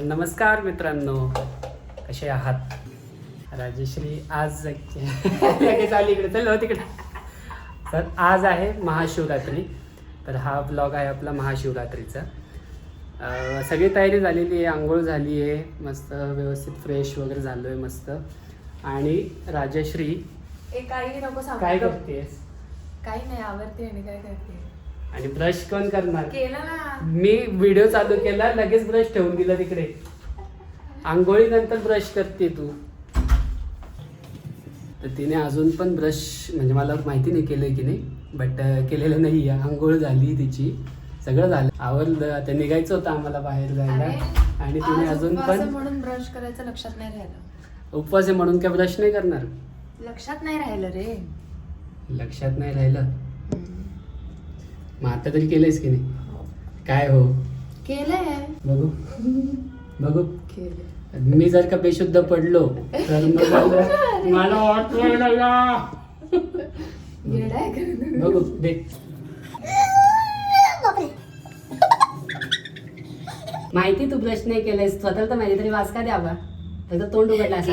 नमस्कार मित्रांनो, कसे आहात? राजेश्री आज लगेच आली इकडे, चल तिकडे. तर आज आहे महाशिवरात्री. तर हा ब्लॉग आहे आपला महाशिवरात्रीचा. सगळी तयारी झालेली आहे, आंघोळ झाली आहे, मस्त व्यवस्थित फ्रेश वगैरे झालो आहे मस्त. आणि राजेश्री काही नको सांगू. काय करतेस? काही नाही, आवडते आणि काय करते. आणि ब्रश कोण करणार? केलं ना मी व्हिडिओ चालू केला, लगेच ब्रश ठेवून दिला तिकडे. आंघोळीनंतर ब्रश करते तू. तर तिने अजून पण ब्रश म्हणजे मला माहिती नाही केलं की नाही, बट केलेलं नाही आहे. आंघोळ झाली तिची, सगळं झालं, आवडलं. आता निघायचं होतं आम्हाला बाहेर जायला. आणि तिने अजून पण म्हणून ब्रश करायचं लक्षात नाही राहिलं. उपवास आहे म्हणून काय ब्रश नाही करणार? लक्षात नाही राहिलं रे. लक्षात नाही राहिलं. मग आता तरी केलंयस की नाही? काय हो केलंय. बघू बघू. केलंय. मी जर का बेशुद्ध पडलो तर मग मला वाटवायला या. बघू दे. माहिती तू ब्रश नाही केलंयस, स्वतःला तर माहिती, तरी वास का द्यावा? फक्त तोंड उघडला असं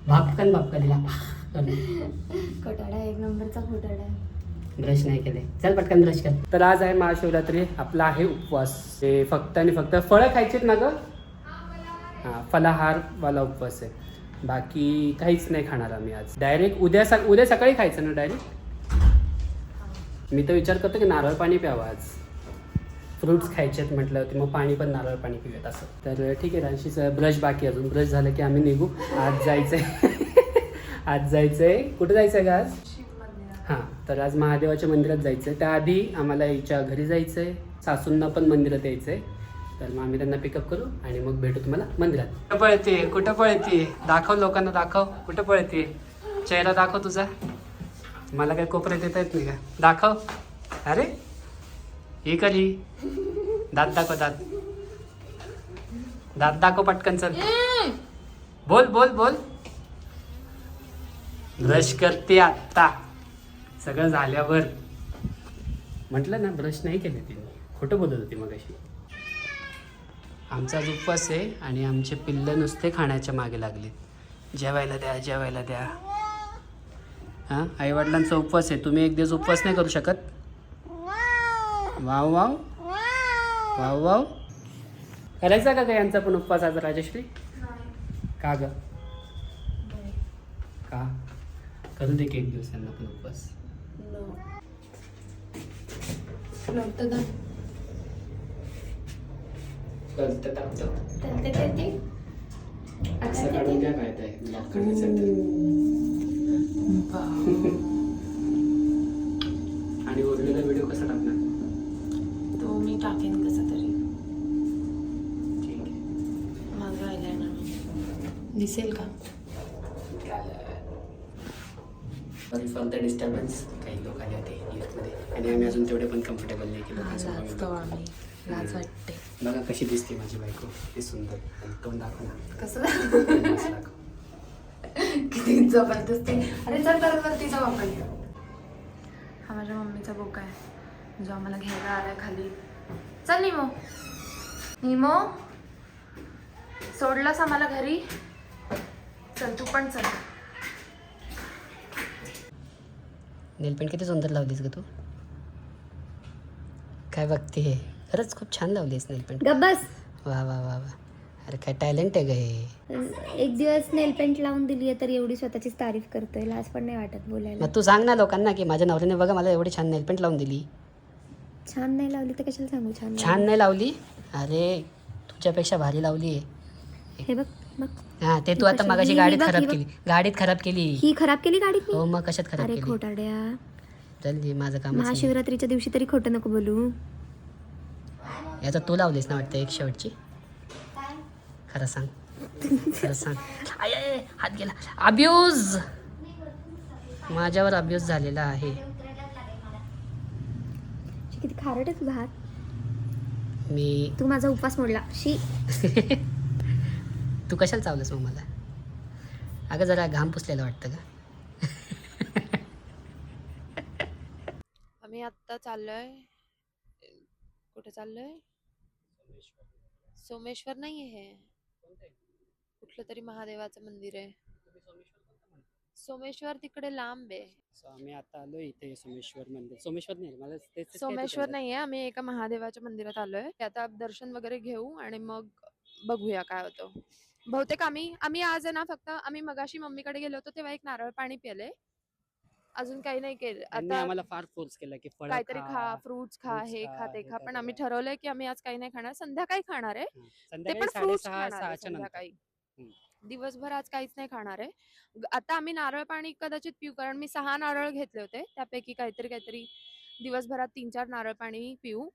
भापकन भापका दिला. खोटाडा, एक नंबरचा खोटाडा. ब्रश नाही केले, चल पटकन ब्रश कर. तर आज आहे महाशिवरात्री, आपला आहे उपवास. ते फक्त आणि फक्त फळं खायचीत ना ग? हां, फलाहारवाला उपवास आहे. बाकी काहीच नाही खाणार आम्ही आज. डायरेक्ट उद्या सकाळी खायचं ना डायरेक्ट? मी तर विचार करतो की नारळ पाणी प्यावं आज. फ्रूट्स खायचेत म्हटलं होते, मग पाणी पण नारळ पाणी पिऊयात असं. तर ठीक आहे, राशीचं ब्रश बाकी, अजून ब्रश झालं की आम्ही निघू. आज जायचंय आज जायचंय. कुठे जायचंय का आज? हां, तर आज महादेवाच्या मंदिरात जायचं आहे. त्याआधी आम्हाला हिच्या घरी जायचं आहे, सासूंना पण मंदिरात यायचं आहे. तर मग आम्ही त्यांना पिकअप करू आणि मग भेटू तुम्हाला मंदिरात. कुठं पळते, कुठं पळते? दाखव लोकांना, दाखव कुठं पळते. चेहरा दाखव तुझा. मला काय कोपऱ्यात येता येत नाही का? दाखव. अरे ही कधी दात दाखव, दात दाखव पटकन. चल बोल बोल बोल. ब्रश करते आत्ता, सगळं झाल्यावर. म्हटलं ना ब्रश नाही केले तिने, खोटं बोलत होती मग अशी. आमचा आज उपवास आहे आणि आमचे पिल्लं नुसते खाण्याच्या मागे लागले. जेवायला द्या, जेवायला द्या. हां, आईवडिलांचा उपवास आहे, तुम्ही एक दिवस उपवास नाही करू शकत? Wow wow wow wow. करायचा का यांचा पण उपवास आज राजेश्री? का ग? का? करू दे की एक दिवस यांना पण उपवास. असं काढून काय फायदा आहे? ब्लॉक काढायचं आणि उरलेला व्हिडिओ कसा टाकणार? तो मी टाकेन कसा तरी. ठीक आहे. माझं आयलाइनर दिसेल का? Sorry for the disturbance. काही लोक आले होते लिफ्टमध्ये आणि आम्ही अजून तेवढे पण कम्फर्टेबल नाही केलं. आम्ही लाज वाटते. बघा कशी दिसते माझी बायको, ती सुंदर. तोंड दाखव ना. कसं दाखव. किती जबरदस्ती. अरे चल तर वरतीचा वापर. हा माझ्या मम्मीचा बोका आहे जो आम्हाला घ्यायला आलाय खाली. चल निमो, निमो सोडलास आम्हाला घरी. चल तू पण चल. नेलपेंट किती सुंदर लावलीस ग तू. काय बघते, खरंच खूप छान लावलीस नेलपेंट. गब्बस. वा वा वा वा. अरे काय टॅलेंट आहे ग हे. एक दिवस नेल पेंट लावून दिली आहे तर एवढी स्वतःचीच तारीफ करतोय, लाज पण नाही वाटत बोलायला. मग तू सांग ना लोकांना की माझ्या नवऱ्याने बघा मला एवढी छान नेलपेंट लावून दिली. छान नाही लावली तर कशाला सांगू छान छान नाही लावली? अरे तुझ्यापेक्षा भारी लावली आहे. हे बघ बघ. हा, ते तू आता मगाशी गाडीत खराब केली. गाडीत खराब केली. ही खराब केली गाडीत हो मी? मग कशात खराब अरे केली? खोटाड्या, जल्दी, माझं काम. महाशिवरात्रीच्या दिवशी तरी खोटं नको बोलू. याचा तू लावलीस ना वाटतं एक शेवटची. खरं सांग, खरं सांग. आय आय, हात गेला. अब्यूज, माझ्यावर अब्यूज झालेला आहे. किती खारट आहे तुझा हात. मी तू माझा उपवास मोडला. शी. तू कशाला चावलंस मग मला? अगं जरा घाम पुसलेला वाटतं का? आम्ही आत्ता चाललोय. कुठे चाललोय? सोमेश्वर नाही आहे, कुठलं तरी महादेवाचं मंदिर आहे. सोमेश्वर तिकडे लांब आहे. आम्ही आता आलो इथे सोमेश्वर मंदिर. सोमेश्वर नाही मला सोमेश्वर नाहीये, आम्ही एका महादेवाच्या मंदिरात आलोय. आता दर्शन वगैरे घेऊ आणि मग बघूया काय होतं. बहुतेक आम्ही आज आहे ना, फक्त आम्ही मगाशी मम्मीकडे गेलो होतो तेव्हा एक नारळ पाणी पिले, अजून काही नाही केलं. आता आम्हाला फार फोर्स केला की फळ काहीतरी खा, फ्रुट्स खा, हे खा ते खा, पण आम्ही ठरवलंय की आम्ही आज काही नाही खाणार, संध्याकाळी खाणार आहे. ते पण फ्रुट्स खाणार आहे संध्याकाळी. दिवसभर आज काहीच नाही खाणार आहे. आता आम्ही नारळ पाणी कदाचित पिऊ, कारण मी 6 नारळ घेतले होते, त्यापैकी काहीतरी दिवसभरात 3-4 नारळ पाणी पिऊ.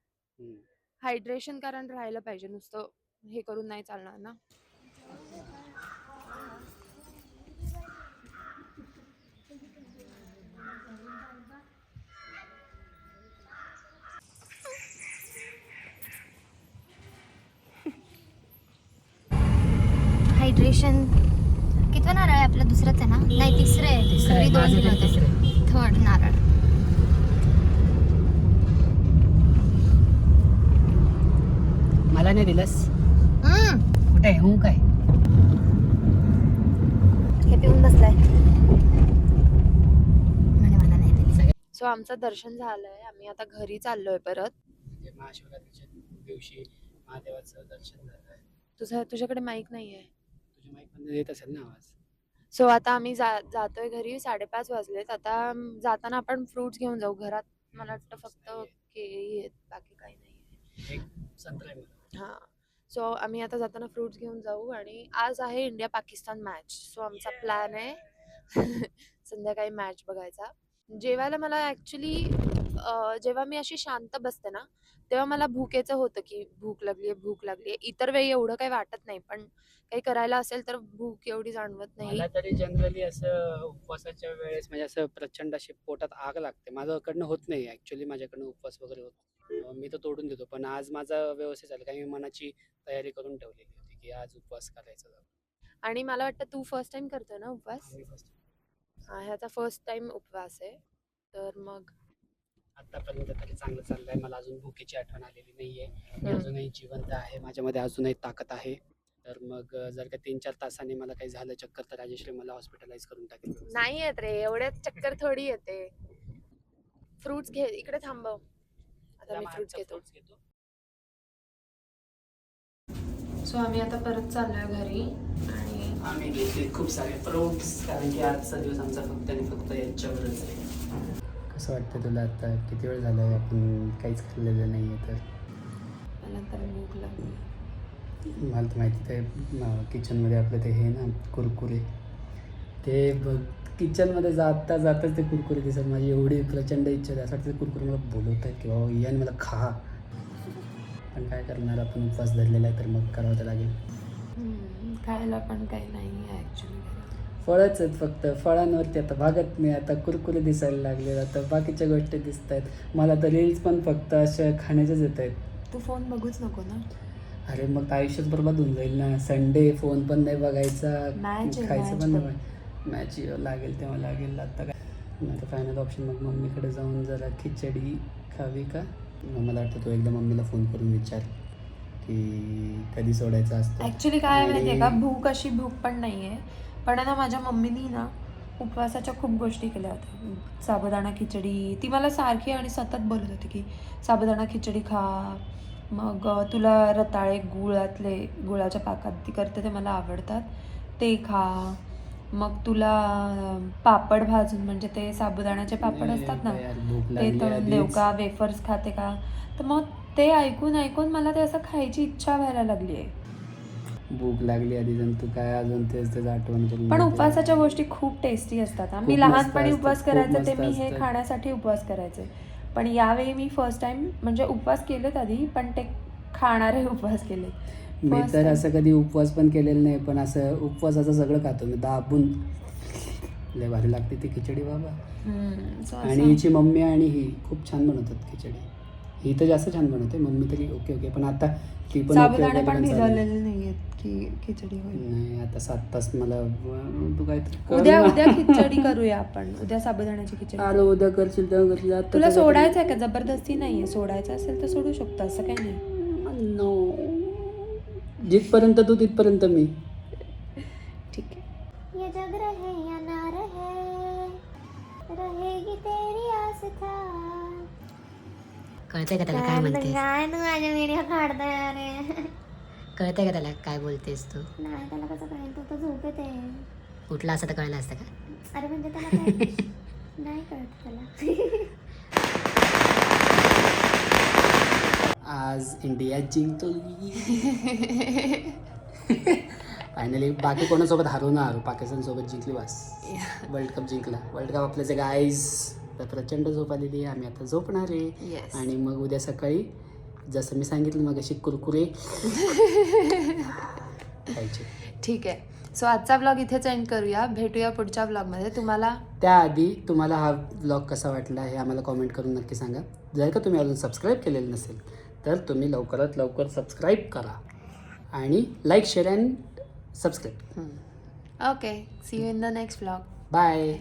हायड्रेशन कारण राहायला पाहिजे, नुसतं हे करून नाही चालणार ना. हायड्रेशन कितवा नारळ आहे आपला? दुसराच आहे ना? नाही, तिसरं आहे. सॉरी, 2 दिलं होतं. थर्ड नारळ. मला नाही दिलंस? कुठे हूं काय? हे पिऊन बसलाय. मला नाही दिली. सो आमचं दर्शन झालंय, आम्ही आता घरी चाललोय परत. महाशिवरात्रीच्या दिवशी महादेवाचं दर्शन झालंय. तुझ्याकडे माईक नाहीये. तुझ्या माईक मध्ये येत असेल ना आवाज. सो आता आम्ही जातोय घरी. 5:30 वाजलेत. आता जाताना आपण फ्रुट्स घेऊन जाऊ. घरात मला वाटतं फक्त केळी आहेत, बाकी काही नाही. एक संत्रा आहे मला. हा, सो आम्ही आता जाताना फ्रुट्स घेऊन जाऊ. आणि आज आहे इंडिया पाकिस्तान मॅच, सो आमचा प्लॅन आहे संध्याकाळी मॅच बघायचा. जेवायला मला ऍक्च्युली जेव्हा मी अशी शांत बसते ना, तेव्हा मला भूकेचं होतं की भूक लागली. इतर वेळी एवढं काही वाटत नाही, पण काही करायला असेल तर भूक एवढी जाणवत नाही. मला तरी जनरली असं उपवासाच्या वेळेस म्हणजे असं प्रचंड अशी पोटात आग लागते. माझ्याकडनं होत नाही ऍक्च्युली, माझ्याकडनं उपवास वगैरे होत, मी तर तोडून देतो. पण आज माझा व्यवस्थित झालं, कारण मी मनाची तयारी करून ठेवलेली होती की आज उपवास करायचा. आणि मला वाटतं तू फर्स्ट टाइम करतोय ना उपवास? ह्याचा फर्स्ट टाइम उपवास आहे, तर मग आतापर्यंत तरी चांगलं चाललंय. मला अजून भुकेची आठवण आलेली नाहीये. मी अजूनही जिवंत आहे, माझ्यामध्ये अजूनही ताकद आहे. तर मग जर का 3-4 तासांनी मला काही झालं चक्कर, तर राजेश्री मला हॉस्पिटलाइज करून टाकेल. नाही येत रे, एवढ्यात चक्कर थोडी येते. फ्रुट्स घे, इकडे थांबव. आता मी फ्रुट्स घेतो. सो आम्ही आता परत चाललोय घरी आणि आम्ही घेतले खूप सारे फ्रुट्स, कारण की आजचा दिवस आमचा फक्त आणि फक्त याच्यावरच आहे. कसं वाटतं तुला आता? किती वेळ झाला आपण काहीच खाल्लेलं नाही आहे? तर मला तर भूक लागली. मला तर माहिती ते किचनमध्ये आपलं ते हे ना कुरकुरे, ते बघ किचनमध्ये जाताच ते कुरकुरे दिसत. माझी एवढी प्रचंड इच्छा आहे, असं वाटतं ते कुरकुरे मला बोलवत आहेत की बाबा या आणि मला खा. पण काय करणार, आपण उपवास धरलेला आहे तर मग करावं तर लागेल. खायला पण काही नाही आहे ॲक्च्युली. फळच आहेत फक्त, फळांवरती आता भागत नाही. आता कुरकुरे दिसायला लागले, आता बाकीच्या गोष्टी दिसत आहेत. मला तर रील्स पण फक्त अशा खाण्याच्याच येत आहेत. तू फोन बघूच नको ना. अरे मग आयुष्यात बरबाद होऊन जाईल ना. संडे फोन पण नाही बघायचा, खायचं पण नाही. मॅच लागेल तेव्हा लागेल. आता काय नाही तर फायनल ऑप्शन मग मम्मीकडे जाऊन जरा खिचडी खावी का. मला वाटतं तू एकदा मम्मीला फोन करून विचार की कधी सोडायचं असतं. ॲक्च्युली काय माहिती आहे का, भूक अशी भूक पण नाही आहे, पण ना माझ्या मम्मीनी ना उपवासाच्या खूप गोष्टी केल्या होत्या. साबुदाणा खिचडी, ती मला सारखी आणि सतत बोलत होती की साबुदाणा खिचडी खा, मग तुला रताळे गुळाच्या पाकात ती करते ते मला आवडतात, ते खा. मग तुला पापड भाजून, म्हणजे ते साबुदाण्याचे पापड असतात ना, ते तळून देऊ का, वेफर्स खाते का. तर मग ते ऐकून मला ते असं खायची इच्छा व्हायला लागली आहे. भूक लागली आधी जण तू काय अजून तेच आठवण करून. पण उपवासाच्या गोष्टी खूप टेस्टी असतात. मी लहानपणी उपवास करायचे ते मी हे खाण्यासाठी उपवास करायचे, पण यावेळी मी फर्स्ट टाइम म्हणजे उपवास केलेत आधी, पण ते खाणारे उपवास केले. मी तर असं कधी उपवास पण केलेलं नाही, पण असं उपवासाचं सगळं खातो मी दाबून. लय भारी लागते ती खिचडी बाबा. आणि हिची मम्मी आणि ही खूप छान बनवतात खिचडी. ही तर जास्त छान बनवते, मम्मी तरी ओके. पण आता ती पण साबुदाणे पण भिजवलेले नाहीयेत की खिचडी होईल. नाही, आता 7 तास मला तू काय उद्या खिचडी करूया आपण. उद्या साबुदाण्याची खिचडी. आलो उद्या करशील तेव्हा करशील. तुला सोडायचं आहे का? जबरदस्ती नाहीये, सोडायचं असेल तर सोडू शकतो, असं काही नाही. नो जिथपर्यंत तू तिथपर्यंत मी. ठीक आहे. ये जग रहे या ना रहे, रहेगी तेरी आस्था. कळतंय का त्याला काय म्हणतेस? काय ना माझ्या व्हिडिओ काढताय अरे. कळतंय का त्याला काय बोलतेस तू? नाही त्याला कसं कळेल, तो तर झोपेत आहे. उठला असं तर कळलं असतं का? अरे म्हणजे त्याला काय नाही कळत त्याला. आज इंडिया जिंकली. फायनली बाकी कोणासोबत हारू ना हारू, पाकिस्तानसोबत जिंकली बस. वर्ल्ड कप जिंकला. वर्ल्ड कप आपल्याचे गाईज. तर प्रचंड झोप आलेली आहे. आम्ही आता झोपणार आहे. Yes. आणि मग उद्या सकाळी जसं मी सांगितलं मग अशी कुरकुरे खायचे. ठीक आहे. सो आजचा ब्लॉग इथेच एंड करूया. भेटूया पुढच्या ब्लॉगमध्ये. तुम्हाला त्याआधी तुम्हाला हा ब्लॉग कसा वाटला हे आम्हाला कॉमेंट करून नक्की सांगा. जर का तुम्ही अजून सबस्क्राईब केलेलं नसेल तर तुम्ही लवकरात लवकर सबस्क्राईब करा आणि like share and subscribe. Okay. See you in the next blog. Bye.